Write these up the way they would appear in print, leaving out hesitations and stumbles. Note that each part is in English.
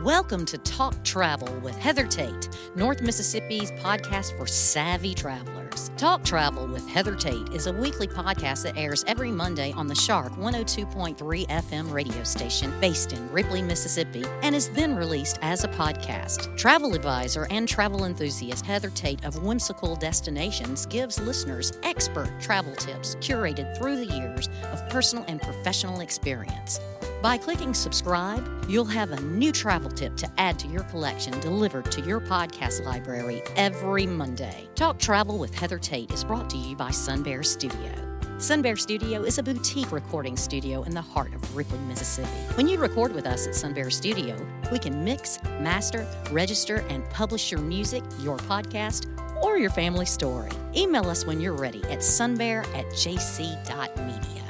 Welcome to Talk Travel with Heather Tate, North Mississippi's podcast for savvy travelers. Talk Travel with Heather Tate is a weekly podcast that airs every Monday on the Shark 102.3 FM radio station based in Ripley, Mississippi, and is then released as a podcast. Travel advisor and travel enthusiast Heather Tate of Whimsical Destinations gives listeners expert travel tips curated through the years of personal and professional experience. By clicking subscribe, you'll have a new travel tip to add to your collection delivered to your podcast library every Monday. Talk Travel with Heather Tate is brought to you by Sun Bear Studio. Sun Bear Studio is a boutique recording studio in the heart of Ripley, Mississippi. When you record with us at Sun Bear Studio, we can mix, master, register, and publish your music, your podcast, or your family story. Email us when you're ready at sunbear@jc.media.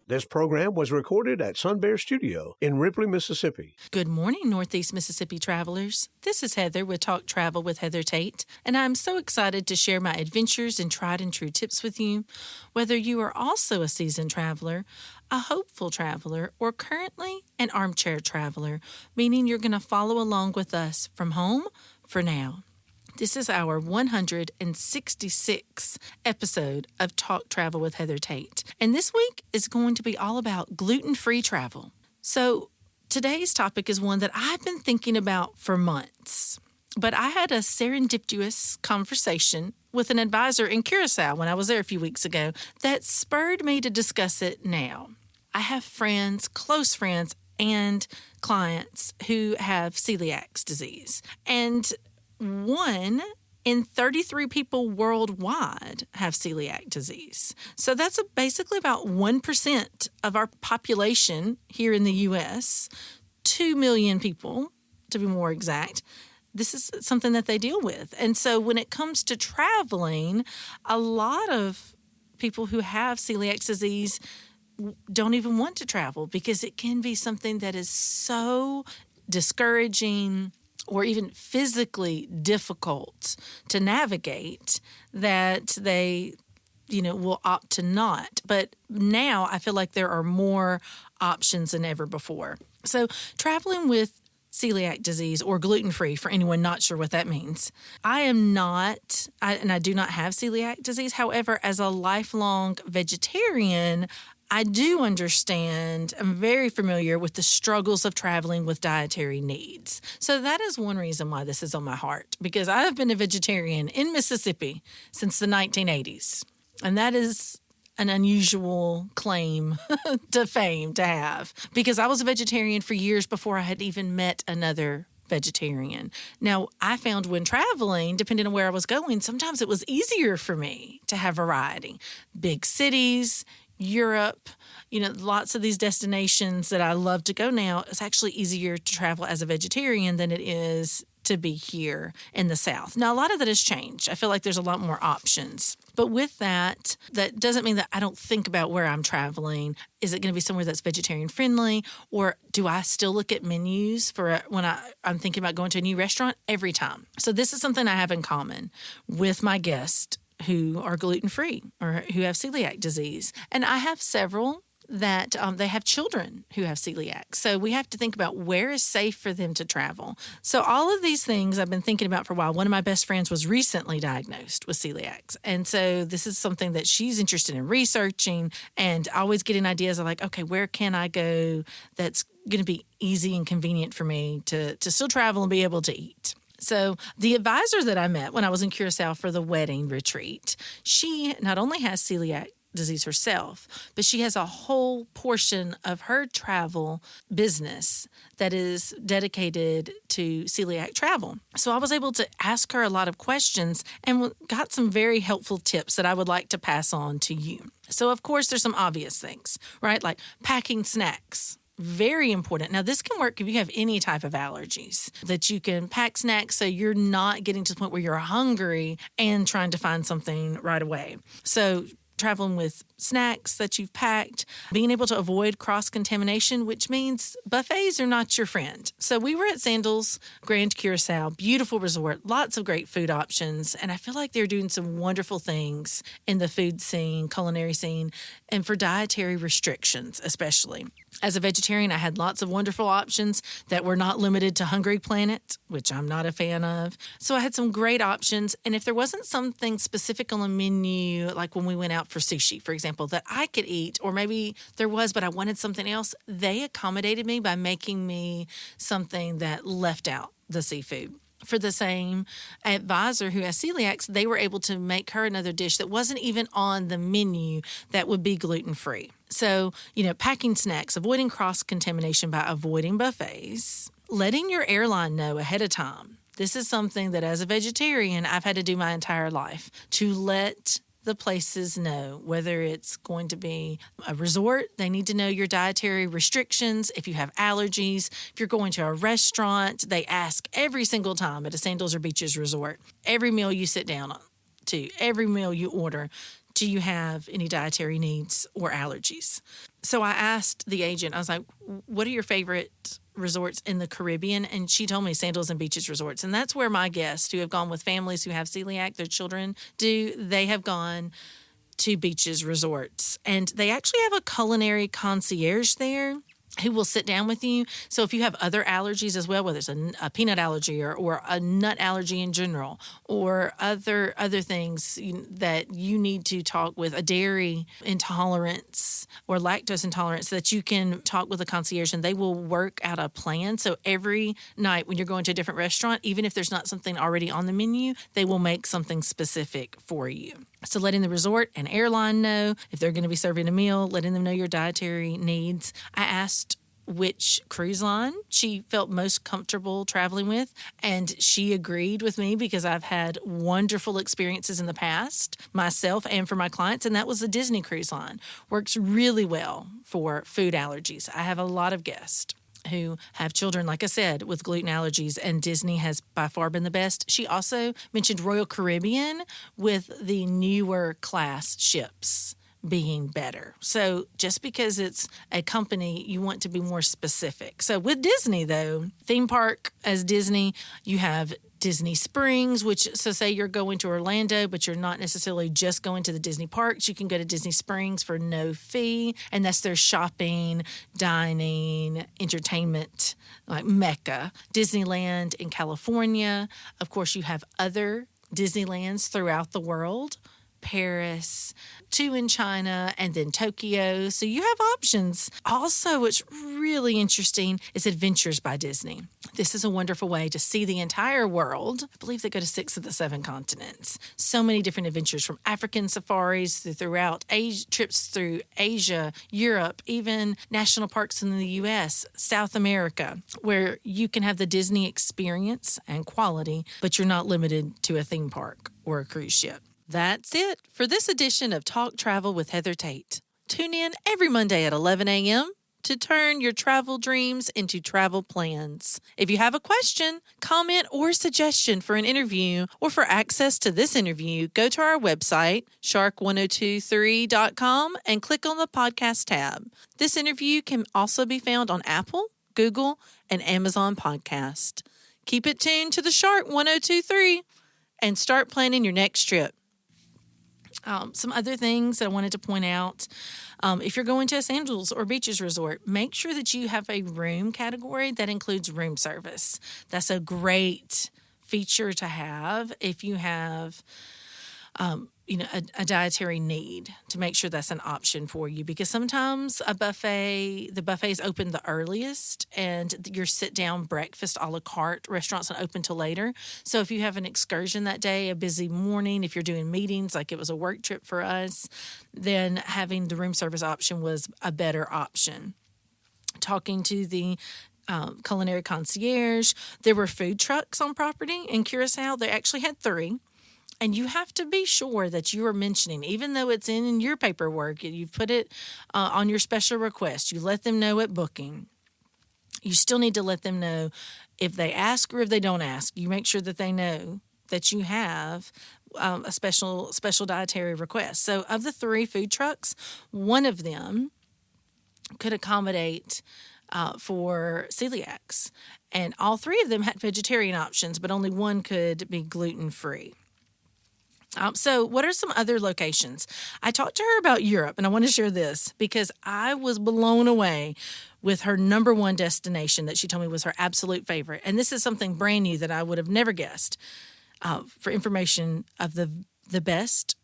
This program was recorded at Sun Bear Studio in Ripley, Mississippi. Good morning, Northeast Mississippi travelers. This is Heather with Talk Travel with Heather Tate, and I'm so excited to share my adventures and tried and true tips with you. Whether you are also a seasoned traveler, a hopeful traveler, or currently an armchair traveler, meaning you're going to follow along with us from home for now. This is our 166th episode of Talk Travel with Heather Tate. And this week is going to be all about gluten-free travel. So today's topic is one that I've been thinking about for months. But I had a serendipitous conversation with an advisor in Curacao when I was there a few weeks ago that spurred me to discuss it now. I have friends, close friends, and clients who have celiac disease. And 1 in 33 people worldwide have celiac disease. So that's basically about 1% of our population here in the U.S., 2 million people, to be more exact. This is something that they deal with. And so when it comes to traveling, a lot of people who have celiac disease don't even want to travel because it can be something that is so discouraging or even physically difficult to navigate that they, will opt to not. But now I feel like there are more options than ever before. So traveling with celiac disease or gluten-free, for anyone not sure what that means. I do not have celiac disease. However, as a lifelong vegetarian, I do understand, I'm very familiar with the struggles of traveling with dietary needs. So that is one reason why this is on my heart, because I have been a vegetarian in Mississippi since the 1980s. And that is an unusual claim to fame to have, because I was a vegetarian for years before I had even met another vegetarian. Now, I found when traveling, depending on where I was going, sometimes it was easier for me to have variety. Big cities, Europe, lots of these destinations that I love to go now, it's actually easier to travel as a vegetarian than it is to be here in the South. Now, a lot of that has changed. I feel like there's a lot more options. But with that doesn't mean that I don't think about where I'm traveling. Is it going to be somewhere that's vegetarian friendly? Or do I still look at menus for when I'm thinking about going to a new restaurant? Every time. So this is something I have in common with my guest who are gluten-free or who have celiac disease. And I have several that they have children who have celiac. So we have to think about where is safe for them to travel. So all of these things I've been thinking about for a while. One of my best friends was recently diagnosed with celiac. And so this is something that she's interested in researching and always getting ideas of like, okay, where can I go that's going to be easy and convenient for me to still travel and be able to eat. So the advisor that I met when I was in Curacao for the wedding retreat, she not only has celiac disease herself, but she has a whole portion of her travel business that is dedicated to celiac travel. So I was able to ask her a lot of questions and got some very helpful tips that I would like to pass on to you. So of course, there's some obvious things, right? Like packing snacks. Very important. Now, this can work if you have any type of allergies, that you can pack snacks so you're not getting to the point where you're hungry and trying to find something right away. So traveling with snacks that you've packed, being able to avoid cross-contamination, which means buffets are not your friend. So we were at Sandals Grand Curacao, beautiful resort, lots of great food options, and I feel like they're doing some wonderful things in the food scene, culinary scene, and for dietary restrictions especially. As a vegetarian, I had lots of wonderful options that were not limited to Hungry Planet, which I'm not a fan of. So I had some great options. And if there wasn't something specific on the menu, like when we went out for sushi, for example, that I could eat, or maybe there was, but I wanted something else, they accommodated me by making me something that left out the seafood. For the same advisor who has celiacs, they were able to make her another dish that wasn't even on the menu that would be gluten-free. So, packing snacks, avoiding cross-contamination by avoiding buffets, letting your airline know ahead of time. This is something that as a vegetarian, I've had to do my entire life, to let the places know, whether it's going to be a resort, they need to know your dietary restrictions. If you have allergies, if you're going to a restaurant, they ask every single time at a Sandals or Beaches resort, every meal you sit down to, every meal you order, do you have any dietary needs or allergies? So I asked the agent, I was like, what are your favorite resorts in the Caribbean? And she told me Sandals and Beaches resorts. And that's where my guests who have gone with families who have celiac, their children they have gone to Beaches resorts. And they actually have a culinary concierge there who will sit down with you. So if you have other allergies as well, whether it's a peanut allergy or a nut allergy in general, or other things that you need to talk with, a dairy intolerance or lactose intolerance, that you can talk with a concierge and they will work out a plan. So every night when you're going to a different restaurant, even if there's not something already on the menu, they will make something specific for you. So letting the resort and airline know if they're going to be serving a meal, letting them know your dietary needs. I asked which cruise line she felt most comfortable traveling with, and she agreed with me because I've had wonderful experiences in the past, myself and for my clients, and that was the Disney Cruise Line. Works really well for food allergies. I have a lot of guests who have children, like I said, with gluten allergies, and Disney has by far been the best. She also mentioned Royal Caribbean with the newer class ships being better. So just because it's a company, you want to be more specific. So with Disney, though, theme park as Disney, you have Disney Springs, so say you're going to Orlando, but you're not necessarily just going to the Disney parks. You can go to Disney Springs for no fee, and that's their shopping, dining, entertainment, like Mecca. Disneyland in California. Of course, you have other Disneylands throughout the world. Paris, 2 in China, and then Tokyo. So you have options. Also, what's really interesting is Adventures by Disney. This is a wonderful way to see the entire world. I believe they go to 6 of the 7 continents. So many different adventures, from African safaris throughout Asia, trips through Asia, Europe, even national parks in the U.S., South America, where you can have the Disney experience and quality, but you're not limited to a theme park or a cruise ship. That's it for this edition of Talk Travel with Heather Tate. Tune in every Monday at 11 a.m. to turn your travel dreams into travel plans. If you have a question, comment, or suggestion for an interview or for access to this interview, go to our website, shark1023.com, and click on the podcast tab. This interview can also be found on Apple, Google, and Amazon Podcast. Keep it tuned to the Shark 1023 and start planning your next trip. Some other things that I wanted to point out, if you're going to a Sandals or Beaches resort, make sure that you have a room category that includes room service. That's a great feature to have if you have a dietary need, to make sure that's an option for you, because sometimes the buffets open the earliest and your sit-down breakfast a la carte restaurants don't open till later. So if you have an excursion that day, a busy morning, if you're doing meetings, like it was a work trip for us, then having the room service option was a better option. Talking to the culinary concierge, there were food trucks on property in Curacao. They actually had 3. And you have to be sure that you are mentioning, even though it's in your paperwork, you've put it on your special request, you let them know at booking. You still need to let them know if they ask or if they don't ask. You make sure that they know that you have a special dietary request. So of the 3 food trucks, one of them could accommodate for celiacs. And all 3 of them had vegetarian options, but only one could be gluten-free. So what are some other locations? I talked to her about Europe, and I want to share this because I was blown away with her number 1 destination that she told me was her absolute favorite. And this is something brand new that I would have never guessed. For information of the best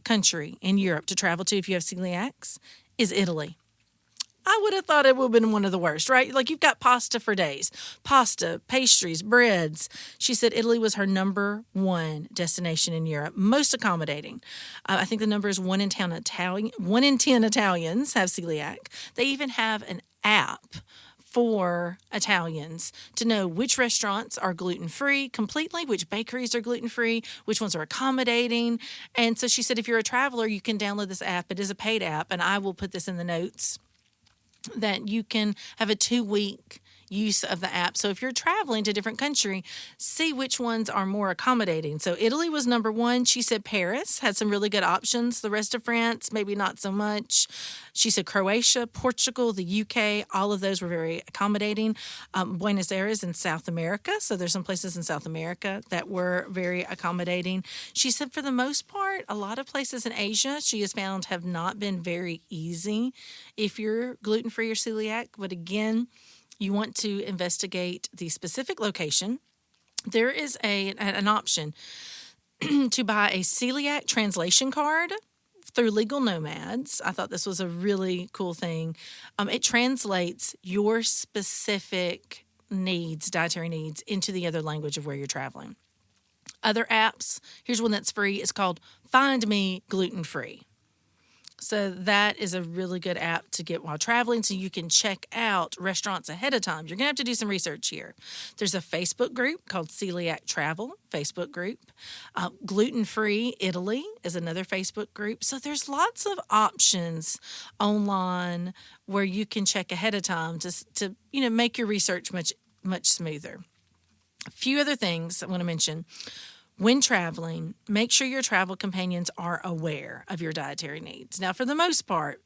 country in Europe to travel to if you have celiacs is Italy. I would have thought it would have been one of the worst, right? Like, you've got pasta for days. Pasta, pastries, breads. She said Italy was her number 1 destination in Europe, most accommodating. I think the number is 1 in 10 Italians have celiac. They even have an app for Italians to know which restaurants are gluten-free completely, which bakeries are gluten-free, which ones are accommodating. And so she said if you're a traveler, you can download this app. It is a paid app, and I will put this in the notes, that you can have a 2-week use of the app. So if you're traveling to a different country, see which ones are more accommodating. So Italy was number 1. She said Paris had some really good options. The rest of France, maybe not so much. She said Croatia, Portugal, the UK, all of those were very accommodating. Buenos Aires in South America. So there's some places in South America that were very accommodating. She said for the most part, a lot of places in Asia she has found have not been very easy if you're gluten-free or celiac. But again, you want to investigate the specific location. There is an option to buy a celiac translation card through Legal Nomads. I thought this was a really cool thing. It translates your specific needs, dietary needs, into the other language of where you're traveling. Other apps, here's one that's free. It's called Find Me Gluten-Free. So that is a really good app to get while traveling, so you can check out restaurants ahead of time. You're going to have to do some research here. There's a Facebook group called Celiac Travel Facebook group. Gluten-Free Italy is another Facebook group. So there's lots of options online where you can check ahead of time to make your research much smoother. A few other things I want to mention. When traveling, make sure your travel companions are aware of your dietary needs. Now, for the most part,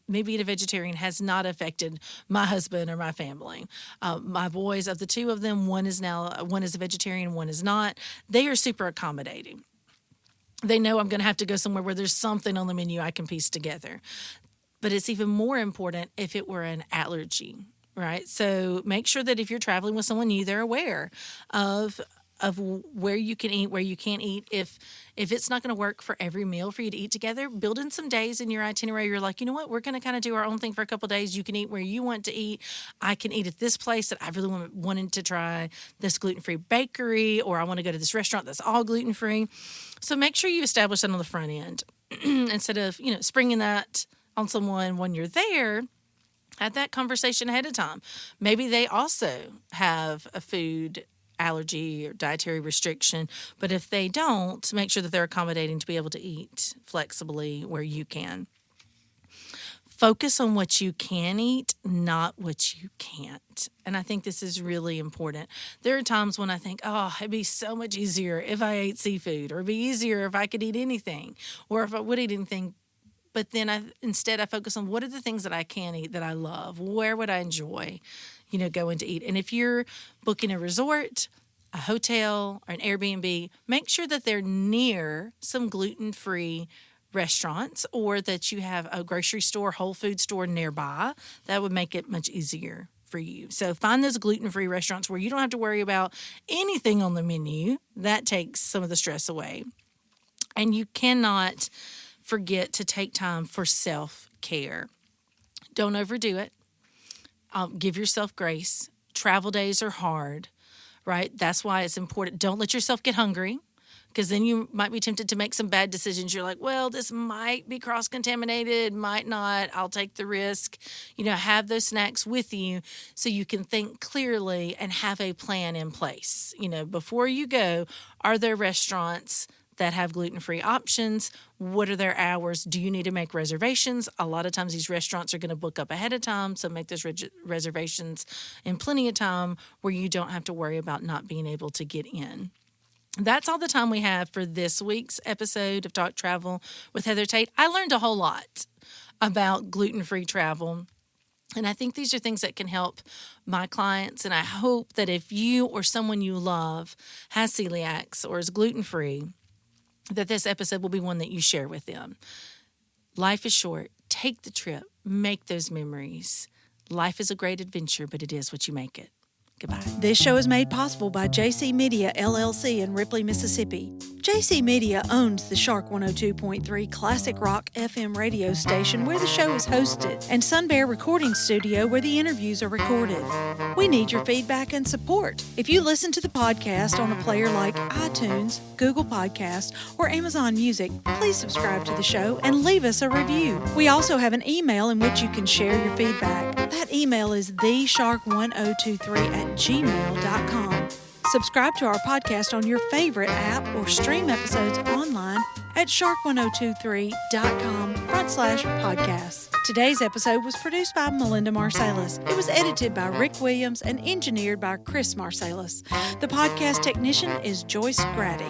me being a vegetarian has not affected my husband or my family. My boys, of the 2 of them, one is a vegetarian, one is not. They are super accommodating. They know I'm going to have to go somewhere where there's something on the menu I can piece together. But it's even more important if it were an allergy, right? So make sure that if you're traveling with someone new, they're aware of where you can eat, where you can't eat. If it's not going to work for every meal for you to eat together, build in some days in your itinerary. You're like, you know what, we're going to kind of do our own thing for a couple of days. You can eat where you want to eat. I can eat at this place that I really wanted to try this gluten-free bakery, or I want to go to this restaurant that's all gluten-free. So make sure you establish that on the front end instead of, springing that on someone when you're there. Have that conversation ahead of time. Maybe they also have a food allergy or dietary restriction, but if they don't, make sure that they're accommodating to be able to eat flexibly where you can. Focus on what you can eat, not what you can't. And I think this is really important. There are times when I think, it'd be so much easier if I ate seafood, or it'd be easier if I could eat anything, or if I would eat anything. But then instead I focus on what are the things that I can eat that I love? Where would I enjoy, going to eat? And if you're booking a resort, a hotel, or an Airbnb, make sure that they're near some gluten-free restaurants, or that you have a grocery store, Whole Food store nearby. That would make it much easier for you. So find those gluten-free restaurants where you don't have to worry about anything on the menu. That takes some of the stress away. And you cannot forget to take time for self-care. Don't overdo it. Give yourself grace. Travel days are hard, right? That's why it's important. Don't let yourself get hungry, because then you might be tempted to make some bad decisions. You're like, well, this might be cross-contaminated, might not. I'll take the risk. Have those snacks with you so you can think clearly and have a plan in place. Before you go, are there restaurants that have gluten-free options? What are their hours? Do you need to make reservations? A lot of times these restaurants are going to book up ahead of time, so make those reservations in plenty of time where you don't have to worry about not being able to get in. That's all the time we have for this week's episode of Talk Travel with Heather Tate. I learned a whole lot about gluten-free travel, and I think these are things that can help my clients, and I hope that if you or someone you love has celiacs or is gluten-free, that this episode will be one that you share with them. Life is short. Take the trip. Make those memories. Life is a great adventure, but it is what you make it. Goodbye. This show is made possible by JC Media, LLC in Ripley, Mississippi. JC Media owns the Shark 102.3 Classic Rock FM radio station where the show is hosted, and Sun Bear Recording Studio where the interviews are recorded. We need your feedback and support. If you listen to the podcast on a player like iTunes, Google Podcasts, or Amazon Music, please subscribe to the show and leave us a review. We also have an email in which you can share your feedback. That email is theshark1023@gmail.com. Subscribe to our podcast on your favorite app or stream episodes online at shark1023.com/podcasts. Today's episode was produced by Melinda Marsalis. It was edited by Rick Williams and engineered by Chris Marsalis. The podcast technician is Joyce Grady.